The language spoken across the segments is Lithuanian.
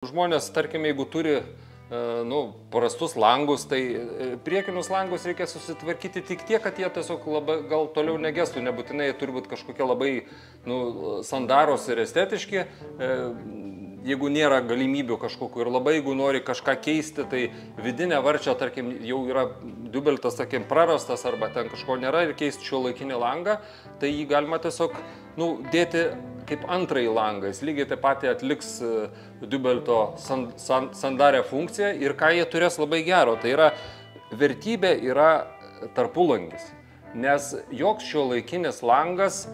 Žmonės, tarkim, jeigu turi prastus langus, tai priekinius langus reikia susitvarkyti tik tiek, kad jie tiesiog gal toliau negestų, nebūtinai turi būti kažkokie labai sandaros ir estetiški, jeigu nėra galimybių kažkokiu ir labai, jeigu nori kažką keisti, tai vidinė varčia, tarkim, jau yra dubeltas, tarkim, prarastas arba ten kažko nėra ir keisti šiuolaikinį langą, tai jį galima tiesiog dėti kaip antrąjį langą. Jis lygiai taip pat atliks dubelto sandarę funkciją ir ką jie turės labai gero, tai yra vertybė yra tarpulangis. Nes joks šiuolaikinis langas,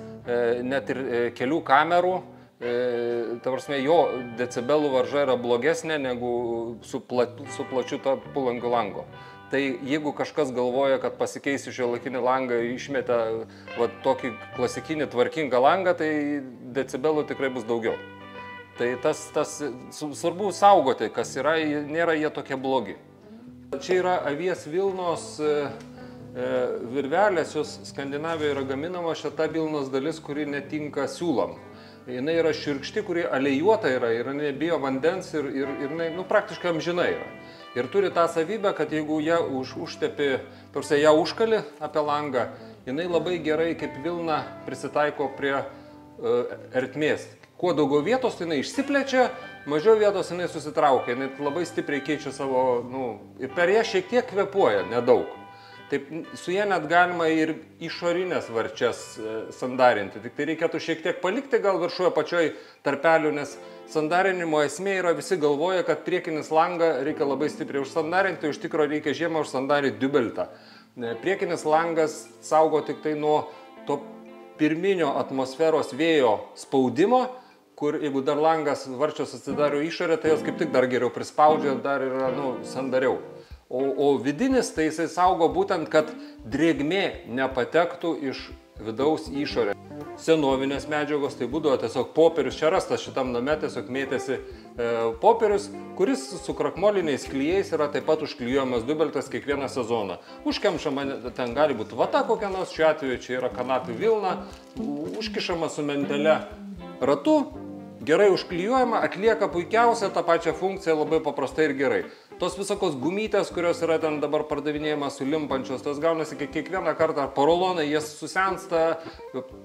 net ir kelių kamerų, ta prasme, jo decibelų varža yra blogesnė negu su plačiu tarpulangiu lango. Tai jeigu kažkas galvoja, kad pasikeisi šiuolaikinį langą ir išmetę tokį klasikinį tvarkingą langą, tai decibelų tikrai bus daugiau. Tai tas svarbu saugoti, kas yra, nėra jie tokie blogi. Čia yra avies vilnos virvelės, jos Skandinavijoje yra gaminama šita vilnos dalis, kuri netinka siūlam. Jinai yra šiurkšti, kuri alėjuota yra ir nebijo vandens ir jinai praktiškai amžinai yra. Ir turi tą savybę, kad jeigu ją užtepi, tarsi ją užkali apie langą, jinai labai gerai kaip vilna prisitaiko prie ertmės. Kuo daugiau vietos, jinai išsiplečia, mažiau vietos jinai susitraukia, jinai labai stipriai keičia savo, ir per ją šiek tiek kvėpuoja, nedaug. Taip, su jie net galima ir išorinės varčias sandarinti, tik tai reikėtų šiek tiek palikti gal viršuje pačioj tarpelių, nes sandarinimo esmė yra, visi galvoja, kad priekinis langą reikia labai stipriai užsandarinti, iš tikro reikia žiemą užsandarinti dubeltą. Priekinis langas saugo tik tai nuo to pirminio atmosferos vėjo spaudimo, kur jeigu dar langas varčios atsidaro išorę, tai jos kaip tik dar geriau prispaudžia, dar yra sandariau. O vidinis tai jisai saugo būtent, kad drėgmė nepatektų iš vidaus į išorę. Senovinės medžiagos tai būdavo tiesiog popierius, čia rastas šitam name tiesiog mėtėsi popierius, kuris su krakmoliniais klijais yra taip pat užklijuojamas dubeltas kiekvieną sezoną. Užkemšama, ten gali būti vata kokia nors, šiuo atveju čia yra kanapių vilna, užkišama su mentele ratu, gerai užklijuojama, atlieka puikiausią tą pačią funkciją labai paprastai ir gerai. Tos visokios gumytės, kurios yra ten dabar pardavinėjimas sulimpančios, tos gaunasi kiekvieną kartą porolonai, jie susensta,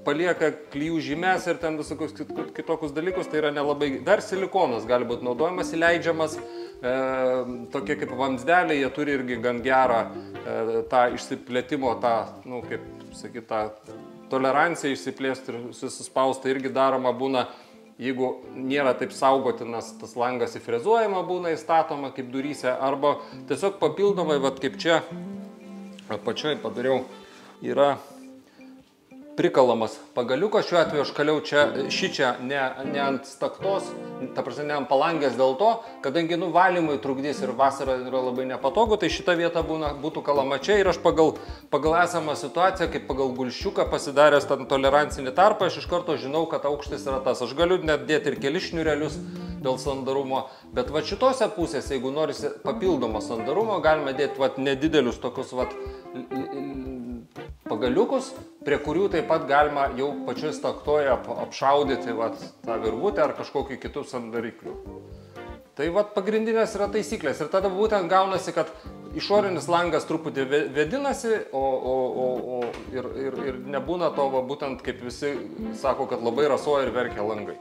palieka klijų žymes ir ten visokius kitokius dalykus, tai yra nelabai. Dar silikonas gali būti naudojamas, įleidžiamas, tokie kaip vamzdeliai, jie turi irgi gan gerą tą išsiplėtimo, tą, kaip sakyti, tą toleranciją išsiplėsti ir susispausti irgi daroma būna. Jeigu nėra taip saugotinas, tas langas įfrezuojama būna, įstatoma kaip duryse, arba tiesiog papildomai, kaip čia apačioj padariau, yra prikalamas pagaliukas. Šiuo atveju aš kaliau šičia ne ant staktos, ta prasme ne ant palangės dėl to, kadangi valymui trukdys ir vasarą yra labai nepatogu, tai šita vieta būtų kalama čia ir aš pagal esamą situaciją, kaip pagal gulščiuką pasidaręs tą tolerancinį tarpą, aš iš karto žinau, kad aukštis yra tas. Aš galiu net dėti ir kelis šniurelius dėl sandarumo, bet šitose pusėse, jeigu norisi papildomo sandarumo, galime dėti nedidelius tokius pagaliukus, prie kurių taip pat galima jau pačioj staktoje apšaudyti tą virvutę ar kažkokiu kitų sandariklių. Tai pagrindinės yra taisyklės ir tada būtent gaunasi, kad išorinis langas truputį vėdinasi, ir nebūna to būtent kaip visi sako, kad labai rasoja ir verkia langai.